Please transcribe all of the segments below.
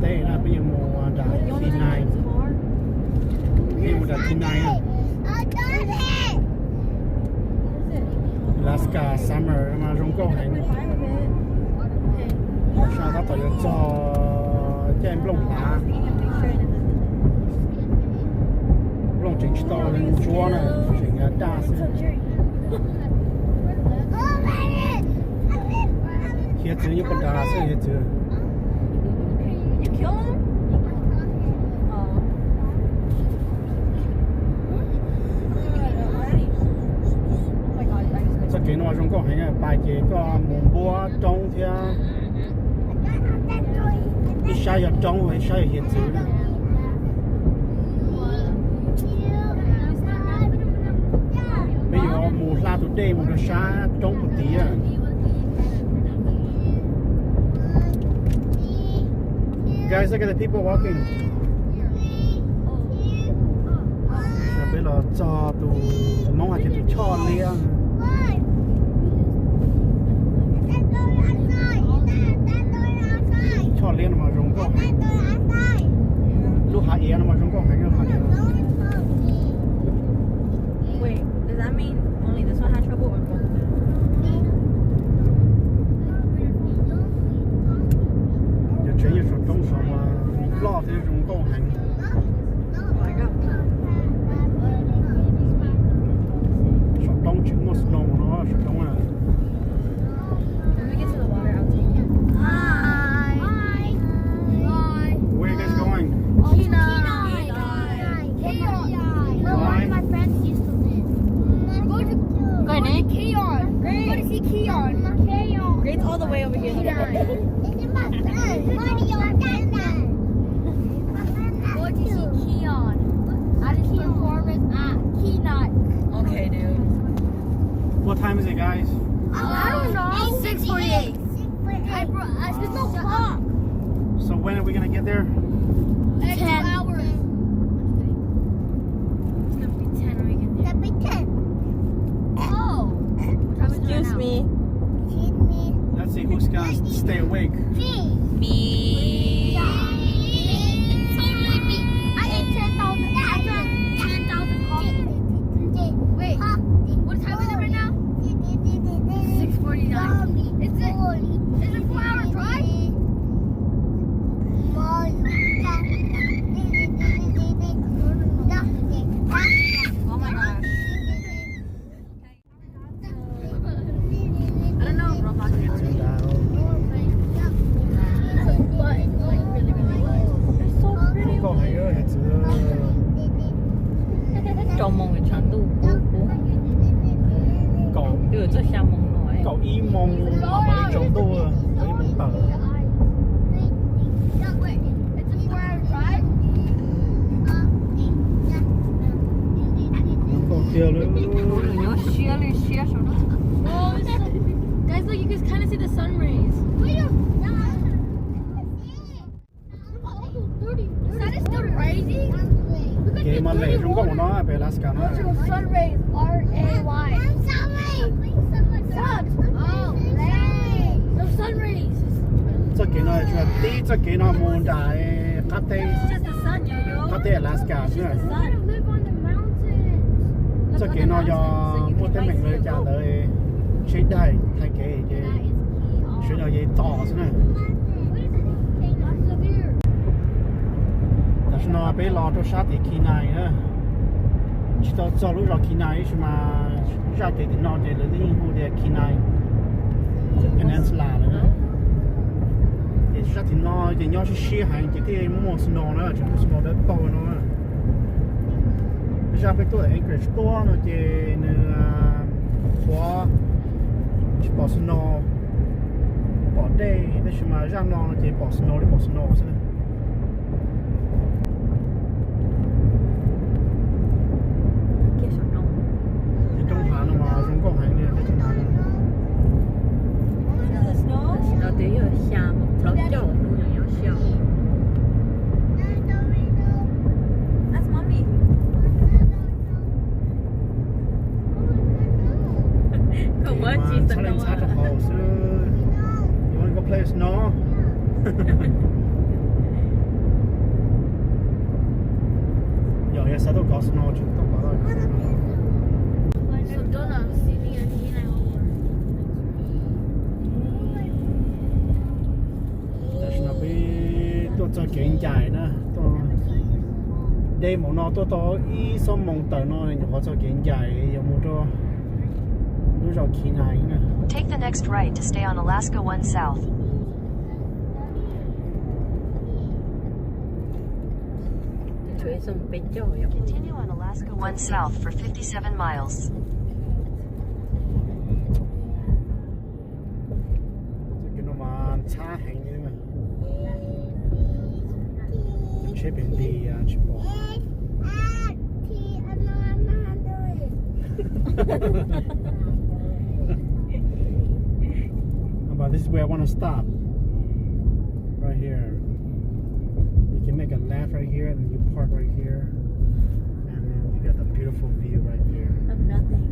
tê là bây giờ mùa đã khi này bây giờ đã khi này Alaska summer mà rong câu hành sao ta phải cho em lông lá lông chỉnh to lên chúa này chỉnh đa hiện giờ như con đa sẽ hiện giờ sẽ cái nó rong câu hành bài cái có mồm búa trong thì sai ở trong hay sai ở hiện giờ bây giờ mùa la tụi đây mùa sa trong một tí à guys look at the people walking bây giờ cho tụi mong là tụi cho liền cho liền mà rong câu lúc hạ yên mà rong câu hành hạ yên Wait, does that mean only this one had trouble or both of them? giờ chuyện như sụt trong sông mà lo thì rong câu hành sụt trong chữ một snow nó sụt trong à When we get to the water, I'll take it. Hi. where are you guys going Where one of my friends used to live. We're going to Keon. We're going to see Keon. Grade's all the way over here. It's my friend. Mario Dada. Going to see Keon. At his performance at Kenai. Okay, dude. what time is it guys I don't know. 6:48. There's no clock. so when are we gonna get there 2 hours. It's gonna be 10 when we get there. That'd be 10. Oh. What time is it right Excuse now? me. Excuse me. let's see who's gonna stay awake Me. Totally me. I ate 10,000. I drank 10,000 coffee. Wait. What time is it right now? 6:49. Is it 4-hour drive? Oh my gosh. I don't know if Roblox is It's already. down. But it's like really, really light. They're so pretty. câu hay ơi it's Trong mong cái chán đủ. cậu Đưa cho xa mong nói. cậu y mong mà mấy trong tôi thấy mình tờ Wait, it's a 4-hour drive? câu kia nữa Nhớ share lên share số đó. Oh, guys, look, you can kind of see the sun rays. The sun is still rising? cái mà lệ trong câu nó về Alaska nó Sun rays, R-A-Y. Sun. Oh, the sun rays. cho cái nó cho cái nó muốn đại cắt tê It's just the sun, yo. cắt tê Alaska chứ I want to live on the mountains. cho cái nó do muốn tới mìnhเลยchả tới chế đại thay cái chế nó gì to chứ này但是呢被老多沙地去奈呢知道走路绕去奈是嘛绕给的闹的了另一户的去奈这 peninsula 了呢也是挺闹的要是西海这点莫是闹了全部是闹的包了ra bên tôi Anchorage to nó chỉ khóa chỉ bỏ snow bỏ đây để mà ra nó chỉ bỏ snow thế này Kia số đông. thì trong tháng nó mà không có hành này trong tháng Nó tới giờ xa một thấu chậu luôn là nó xa. That's mommy. Không có chị sao lại sát được hồ. đâu. 好，是 you wanna go play snow có snow chúng ta có rồi So Donna, see me and he and I over. That's not be tôi cho kiện dài nữa tôi đây một nó tôi ý số mong tờ nó này họ cho kiện dài有冇cho lúc rồi khi này nữa. Take the next right to stay on Alaska 1 South. Chuối xong bên chỗ Continue on Alaska 1 South for 57 miles. Cái nó mà xa hành như mà chế biến đi à chứ bỏ But this is where I want to stop. Right here. You can make a left right here, and then you park right here, and then you got the beautiful view right there. I'm nothing.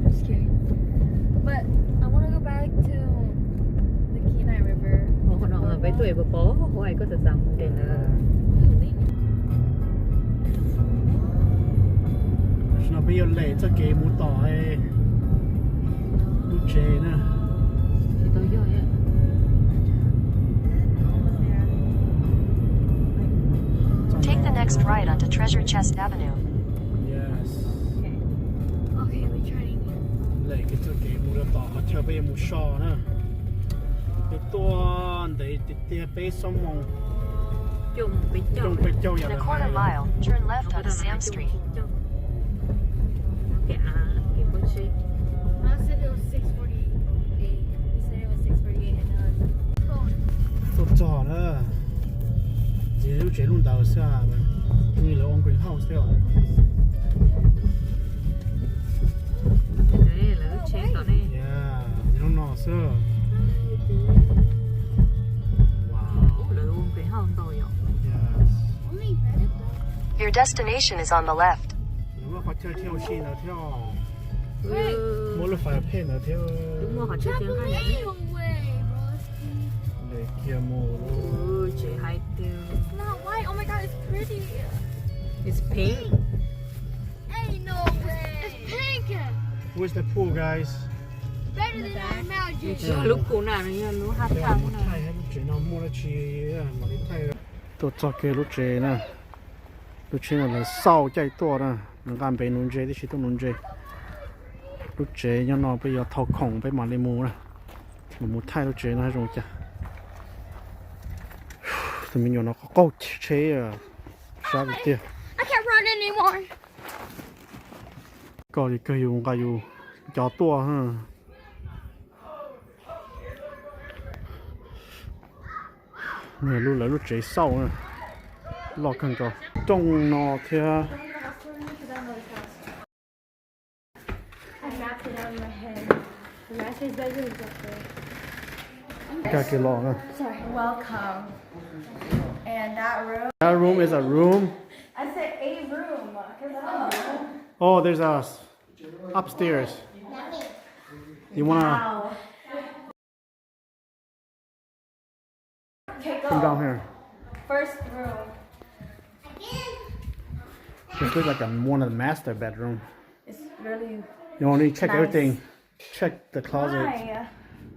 I'm scared. But I want to go back to the Kenai River. Họ nói với tuổi bố bố hoài có thể rằng để Nó bây giờ lệ cho cái mũ tỏ ấy lúc chế nữa. chỉ tôi vô vậy. Take the next right onto Treasure Chest Avenue. Yes. Okay, we trying. Lệ cái cho cái mũ tỏ theo bây giờ mũ sò nữa. Cái tuần để bây sống mong Chung bên chỗ. trong bây châu In a quarter mile, turn left onto Sam Street. Cái bút suy. I said it was 6:48. He said it was 6:48 and tốt trò nữa. Chỉ lúc chế luôn đầu xa mà. Như là ông Quỳnh Hậu xeo. Đấy là lúc chế tỏ này. Yeah, you don't know sir. Wow. Là uống cái hông tôi vậy. Yes. only better though. Your destination is on the left. Nếu mà có chơi theo xin là theo Ừ. mỗi lúc phải phê là theo Đúng rồi, họ chơi tiếng Anh. Away, bro. để kia mù. Ừ, chế hai tiêu. It's not white. Oh my god, it's pretty. It's pink. Ain't no way. It's pink. Where's the pool guys? Better than I imagined. Chứ lúc cũ nào nó lúc hát Theo thang một nào. thay hay lúc chế nó mua là chi mà đi thay. Tôi cho cái lúc chế nè. Lúc chế là sau chạy to nè. Nó gan bé nôn chế thì chỉ tôi nôn chế. Lúc chế cho nó bây giờ thâu khổng với mà lên mù nè. Mà mù thay lúc chế nó hay rồi kìa. Thì mình nó có câu chế à. Sao vậy kia? I can't run anymore. Có gì cây dùng cây dùng chó tua ha. Nè lúc là lúc chế sau nè. Lọ cần cho trong nó thì I wrapped it on my head. The master's bedroom is up there. cái lọ nè. Sorry. Welcome. And That room is a room. I said a room. Oh, there's a upstairs. You wanna Okay, come down here? First room. This looks like one of the master bedroom. It's really You want to check Nice. everything. Check the closet. Why?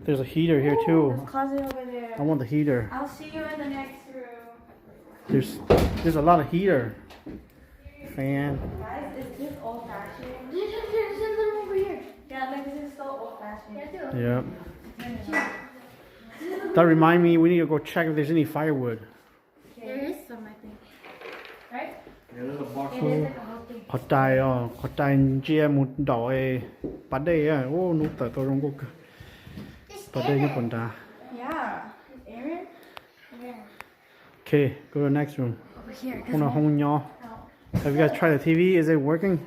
There's a heater here too. Closet over there. I want the heater. I'll see you in the next room. There's a lot of heater. Fan. Guys, is this old fashioned? There's a little over here. Yeah, like this is so old fashioned. Yep. That remind me, we need to go check if there's any firewood. There is some, I think. Right? Yeah, there's a box It is like a whole thing. có trai chia một đội bắt đây á, ô nó tới tôi không có bắt đây như con ta. Yeah. Aaron? Yeah. Okay, go to the next room. Over here. Hold on, hold on. Have you guys tried the TV? Is it working?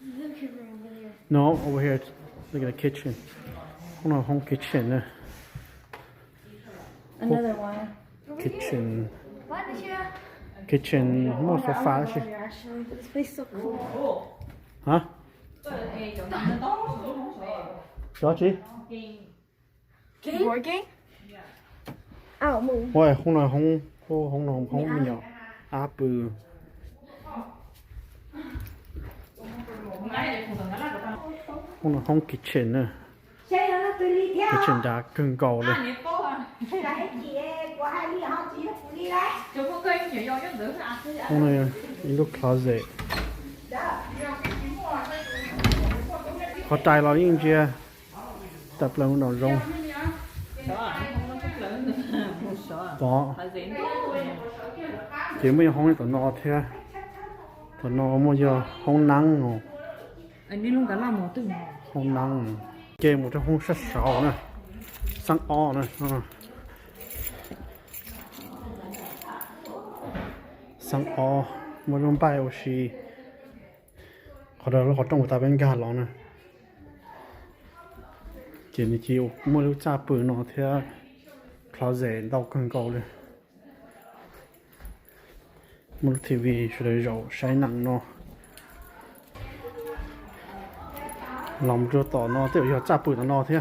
Look at room over here. No, over here. Look at the kitchen. Hold on, home kitchen. Another one. Kitchen. What did you have? Kitchen. More sofa. Actually, this place is so cool. Hả? Đó chị? Board game? Ow, move. Ôi, không nào không mình nhỏ. Áp bự. Hong kitchen nữa. Kitchen đã cưng cầu rồi. Hôm nay lúc closet. Họ tài lo những gì tập lần nó rong. Đó. Chỉ mới không tụi nó thế. Tụi nó mua giờ không nắng rồi. Anh đi luôn cả làm một từ. Không nắng. Kê một cái không sát sảo nè. Sang o nè. Sang o. Một trong bài ở xí. Họ đó là họ trong một ta bên gà lọ nè. Chỉ như chiều mua lúc cha bự nó thế. Closet đau cân cầu rồi. Một tivi sẽ để rau sáng nặng nó. Làm cho tỏ nó tiếp giờ chắp bự nó thế.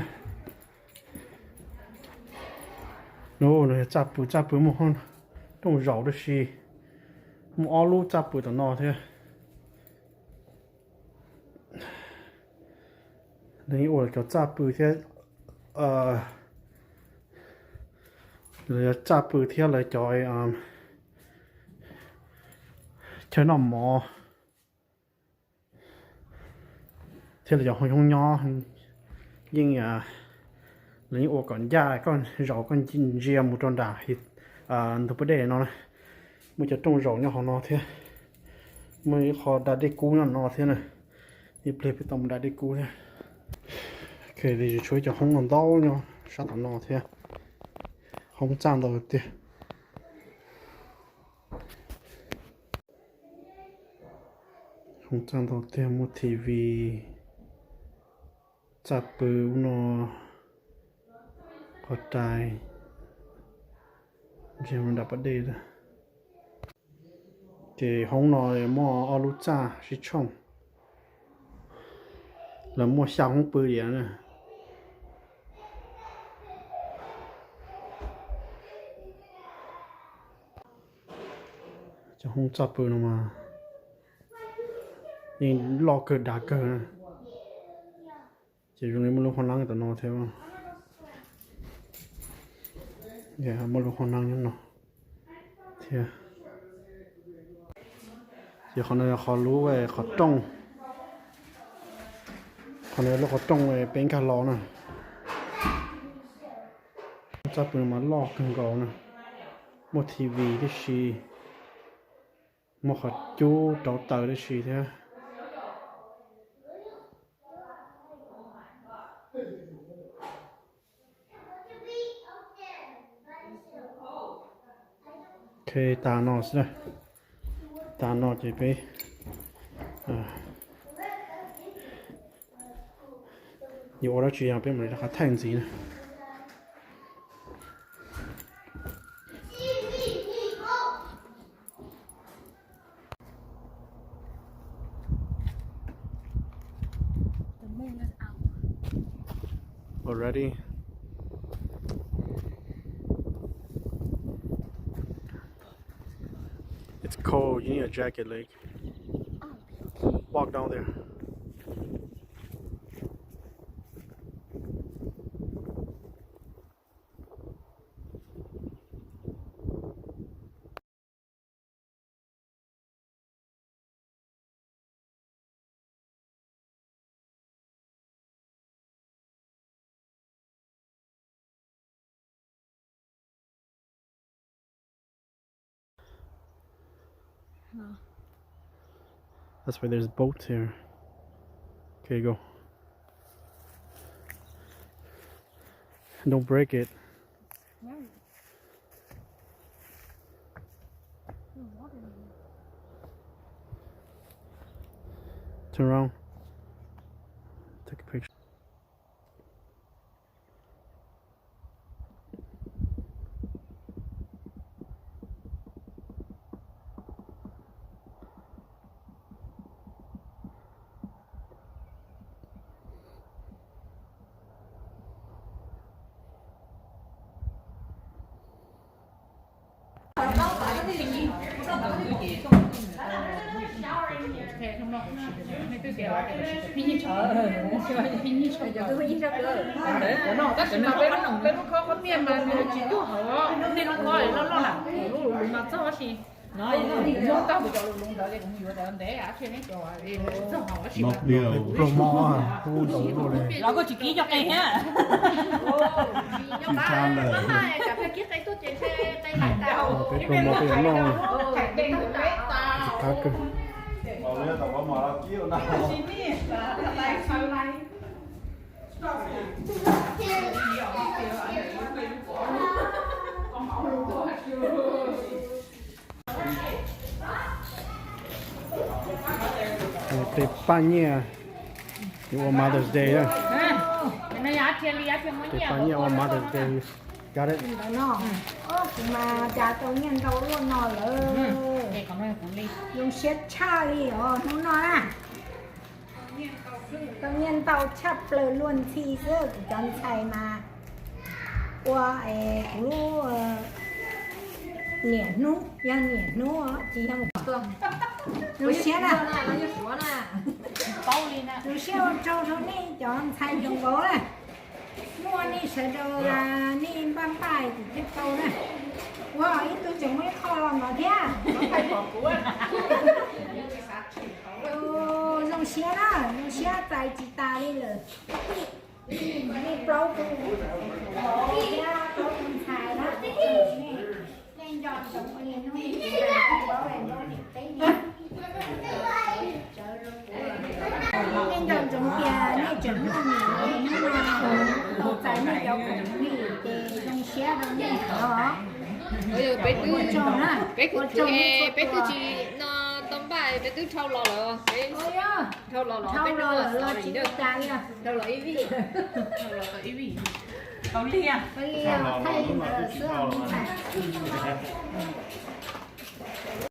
Nó này chắp bự một con trong rau đó xí. Một alu chắp bự nó thế. Đấy ổ cái chắp bự thế. Rồi chắp bự thế là chơi chơi nó mò. Thế là giờ không nhỏ nhưng lấy ô còn da con rau con chín riêng một tròn đá thì tôi có để nó này một chút trong rau nhỏ nó thế mới họ đã đi cú nó thế này thì plei bị tông đã đi cú thế cái thì chơi cho không còn đau nhau sát nó thế không chạm đâu thế không chạm đâu thế một tivi chắp bự nó có tài chỉ mình đập ở đây rồi thì hôm nay mua alu cha xí chong là mua sao không bự điện này cho không chắp bự nó mà nhưng lo cơ đá cơ này chỉ dùng để mua khoan năng tụi nó theo dạ mua khoan năng như nó thì giờ con này họ lú về họ trông con này họ trông về bên cả lò nè chắc bữa mà lò cần gạo nè một tivi cái gì một họ chú trâu tờ cái gì thế cái ta nó sẽ ta nó chỉ phải nhiều đó chỉ là bên mình là thành gì nè already. It's cold, you need a jacket, Lake. Walk down there. That's why there's boats here. Okay, go. Don't break it. Turn around. Take a picture. trong đó mấy cái kiểu pin như chợ pin như chợ giờ tôi đi ra cửa đấy nó tất nhiên là bên nó có miệng mà chỉ có họ nên nó có nó là lúc mà sao thì nói chúng ta bây giờ luôn đó cái cũng nhiều đấy đấy à chuyện này rồi thì sao họ chỉ Một điều. promo à khu đủ rồi nó có chỉ ký cho cây ha Chỉ than là cà phê kia tay tôi chạy xe tay lại tao cái promo cái nó chạy bên của bé khác cơ Te paña your Mother's Day đó. nó giá tiền lý tiền mấy Te nhiều paña your Mother's Day. Got it? nó mà cha tôi nhận đâu luôn nói là để còn nói cũng đi dùng xét cha đi nó nói à tôi nhận tàu chắp lời luôn thì giờ của chân chạy mà qua lúa nhẹ nú yang nhẹ nú chỉ hàng một tuần rồi xét à nó như sủa nè bao đi nè rồi xét trâu trâu này chọn chạy trong bố này mua đi sẽ đồ là đi băm bài thì tiếp câu nè wow ít tôi chẳng mấy kho lòng nó thế nó phải bỏ cũ dùng xe đó dùng xe tại chị ta đi rồi đi bao cũ đi ra bao cũ xài đó nên dọn sống ở đây nó đi bảo vệ nó đi tới đi nên dọn sống kia nên chuẩn là nhiều tôi phải nên dọn sống đi để dùng xe đó đi đó bây giờ bé cứ chỉ nó tóm bài bé cứ thâu lò lò bé thâu lò lò bé nó là chỉ được ta nha thâu lò ý vị bao đi à bây giờ thay sữa